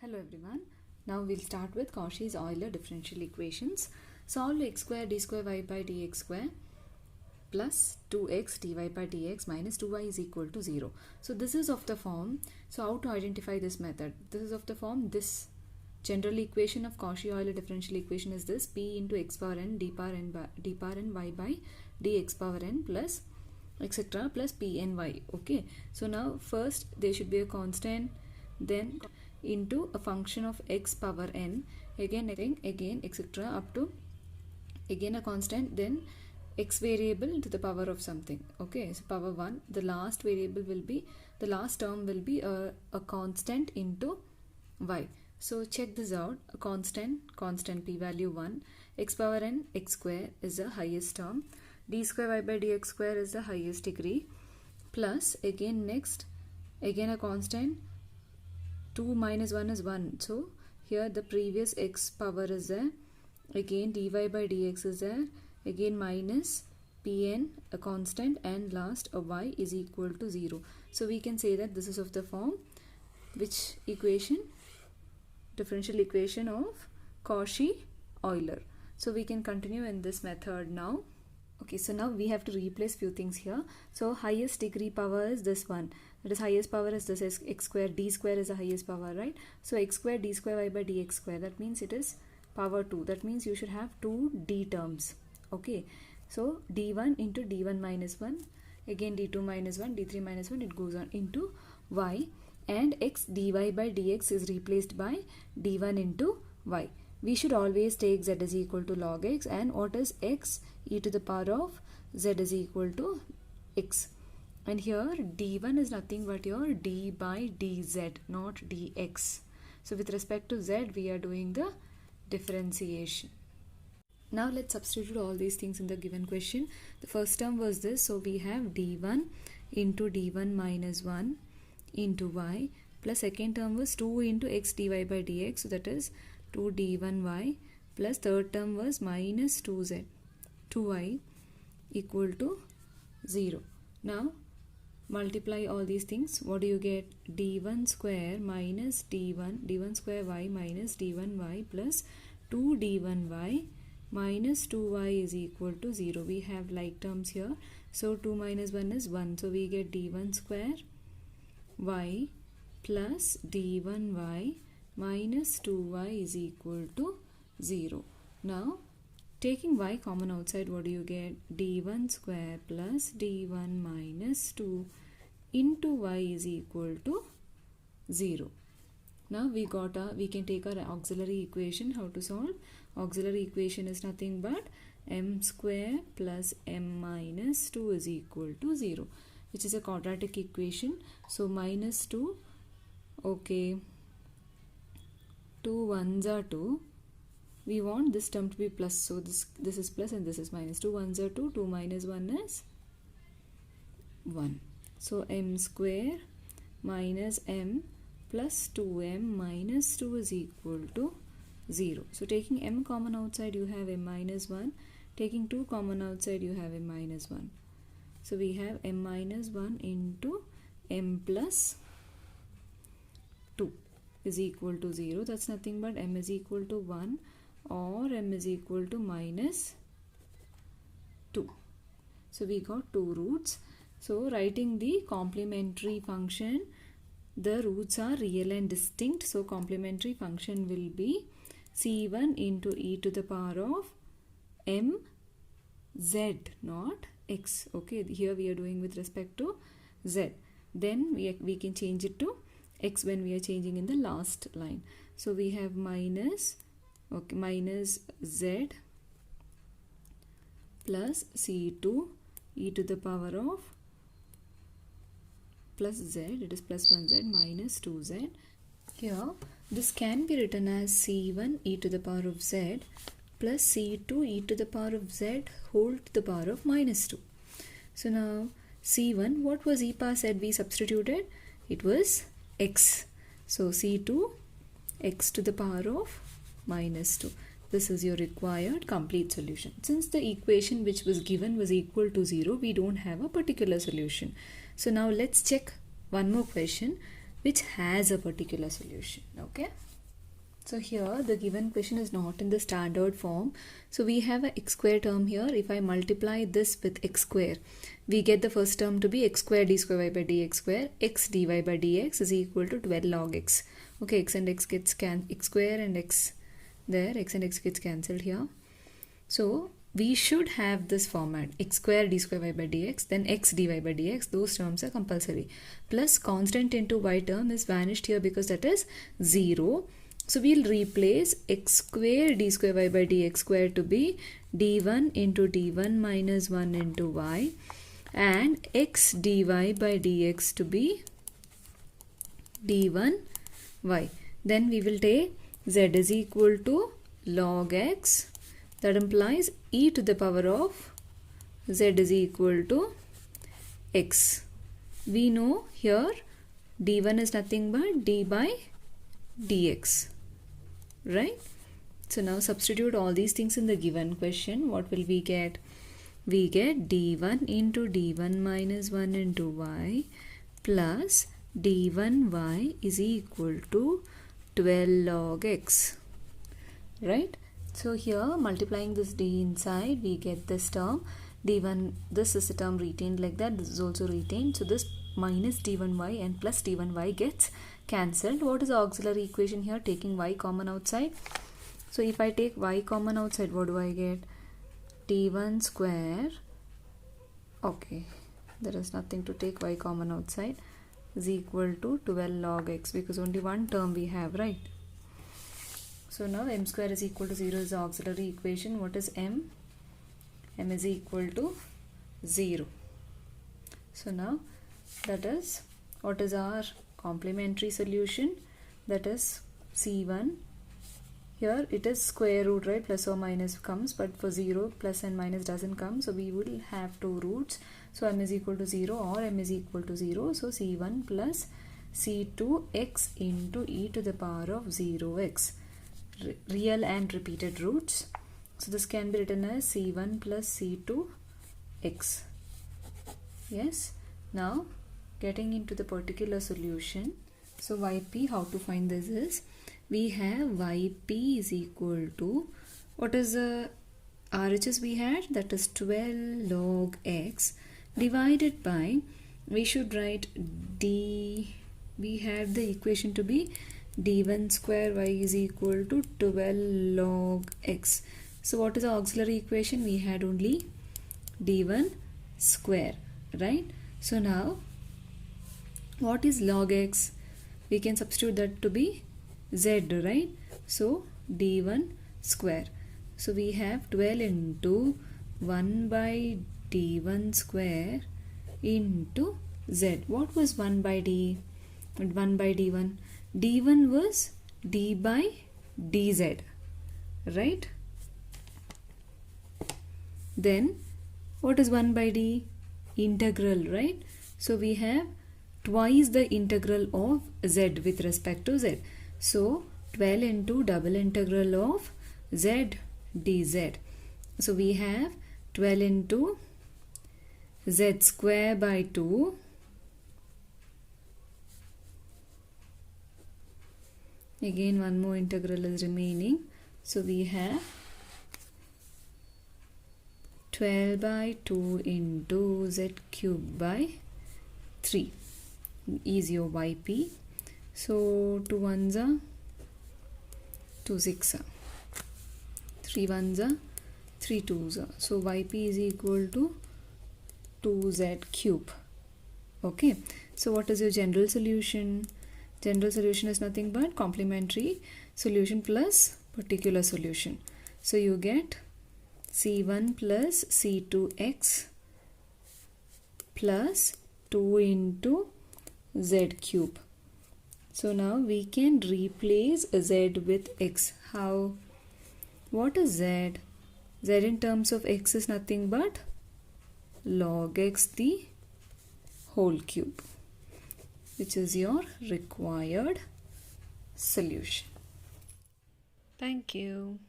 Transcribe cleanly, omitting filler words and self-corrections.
Hello everyone. Now we'll start with Cauchy's Euler differential equations. Solve x square d square y by dx square plus 2x dy by dx minus 2y is equal to 0. So this is of the form, so how to identify this method? This is of the form, this general equation of Cauchy Euler differential equation is this: p into x power n d power n y by dx power n plus etc plus p n y. Okay, so now first there should be a constant, then into a function of x power n, again etc up to again a constant, then x variable to the power of something. Okay, so power 1, the last variable will be, the last term will be a constant into y. So check this out: a constant p value 1, x power n x square is the highest term, d square y by dx square is the highest degree, plus again next again a constant 2 minus 1 is 1. So here the previous x power is there, again dy by dx is there, again minus pn a constant, and last a y is equal to 0. So we can say that this is of the form, which equation? Differential equation of Cauchy Euler. So we can continue in this method now. Okay, so now we have to replace few things here. So highest degree power is this one, that is highest power is this is x square, d square is the highest power, right? So x square d square y by dx square, that means it is power 2, that means you should have 2 d terms. Okay, so d1 into d1 minus 1, again d2 minus 1, d3 minus 1, it goes on into y, and x dy by dx is replaced by d1 into y. We should always take z is equal to log x, and what is x? E to the power of z is equal to x. And here d1 is nothing but your d by dz, not dx. So with respect to z, we are doing the differentiation. Now let's substitute all these things in the given question. The first term was this, so we have d1 into d1 minus 1 into y, plus second term was 2 into x dy by dx, so that is 2 d1y, plus third term was minus 2y equal to 0. Now multiply all these things. What do you get? d1 square minus d1 square y minus d1y plus 2 d1y minus 2y is equal to 0. We have like terms here, so 2 minus 1 is 1, so we get d1 square y plus d1y minus 2y is equal to 0. Now taking y common outside, what do you get? d1 square plus d1 minus 2 into y is equal to 0. Now we can take our auxiliary equation. How to solve? Auxiliary equation is nothing but m square plus m minus 2 is equal to 0, which is a quadratic equation. So minus 2, okay, 2 ones are 2. We want this term to be plus, so this is plus and this is minus. 2 ones are 2, 2 minus 1 is 1. So m square minus m plus 2m minus 2 is equal to 0. So taking m common outside, you have m minus 1. Taking 2 common outside, you have m minus 1. So we have m minus 1 into m plus 2 is equal to 0. That's nothing but m is equal to 1 or m is equal to minus 2. So we got 2 roots. So writing the complementary function, the roots are real and distinct. So complementary function will be c1 into e to the power of m z, not x. Okay, here we are doing with respect to z. Then we can change it to x when we are changing in the last line. So we have minus, okay, minus z plus c2 e to the power of plus z, it is plus 1z minus 2z. Here this can be written as c1 e to the power of z plus c2 e to the power of z whole to the power of minus 2. So now c1, what was e power z we substituted? It was x. So c2 x to the power of minus 2. This is your required complete solution. Since the equation which was given was equal to 0, we don't have a particular solution. So now let's check one more question. which has a particular solution. Okay. So here the given question is not in the standard form. So we have a x square term here. If I multiply this with x square, we get the first term to be x square d square y by dx square, x dy by dx is equal to 12 log x. Okay, x and x gets x square and x there, x and x gets cancelled here. So we should have this format, x square d square y by dx, then x dy by dx, those terms are compulsory. Plus constant into y term is vanished here because that is 0. So we'll replace x square d square y by dx square to be d1 into d1 minus 1 into y, and x dy by dx to be d1 y. Then we will take z is equal to log x, that implies e to the power of z is equal to x. We know here d1 is nothing but d by dx, right? So now substitute all these things in the given question. What will we get? We get d1 into d1 minus 1 into y plus d1y is equal to 12 log x, right? So here multiplying this d inside, we get this term d1, this is a term retained like that, this is also retained, so this minus d1y and plus d1y gets cancelled. What is the auxiliary equation here? Taking y common outside. So if I take y common outside, what do I get? d1 square, okay, there is nothing to take y common outside, is equal to 12 log x, because only one term we have, right? So now m square is equal to 0 is the auxiliary equation. What is m? M is equal to 0. So now that is, what is our complementary solution? That is C1. Here it is square root, right? Plus or minus comes, but for 0 plus and minus doesn't come, so we will have two roots. So m is equal to 0 or m is equal to 0. So C1 plus C2x into e to the power of 0x, real and repeated roots. So this can be written as C1 plus C2x. Yes. Now getting into the particular solution. So yp, how to find this is, we have yp is equal to, what is the RHS we had? That is 12 log x divided by, we should write d, we have the equation to be d1 square y is equal to 12 log x. So what is the auxiliary equation? We had only d1 square, right? So now what is log x? We can substitute that to be z, right? So d1 square. So we have 12 into 1 by d1 square into z. What was 1 by d? 1 by d1? d1 was d by dz, right? Then what is 1 by d? Integral, right? So we have twice the integral of z with respect to z. So 12 into double integral of z dz. So we have 12 into z square by 2 again one more integral is remaining. So we have 12 by 2 into z cube by 3 is your yp. So 2 ones are 2 6 are 3 ones are 3 twos are. So yp is equal to 2z cube. Okay. So what is your general solution? General solution is nothing but complementary solution plus particular solution. So you get C1 plus C2x plus 2 into z cube. So now we can replace z with x. How? What is z? Z in terms of x is nothing but log x the whole cube, which is your required solution. Thank you.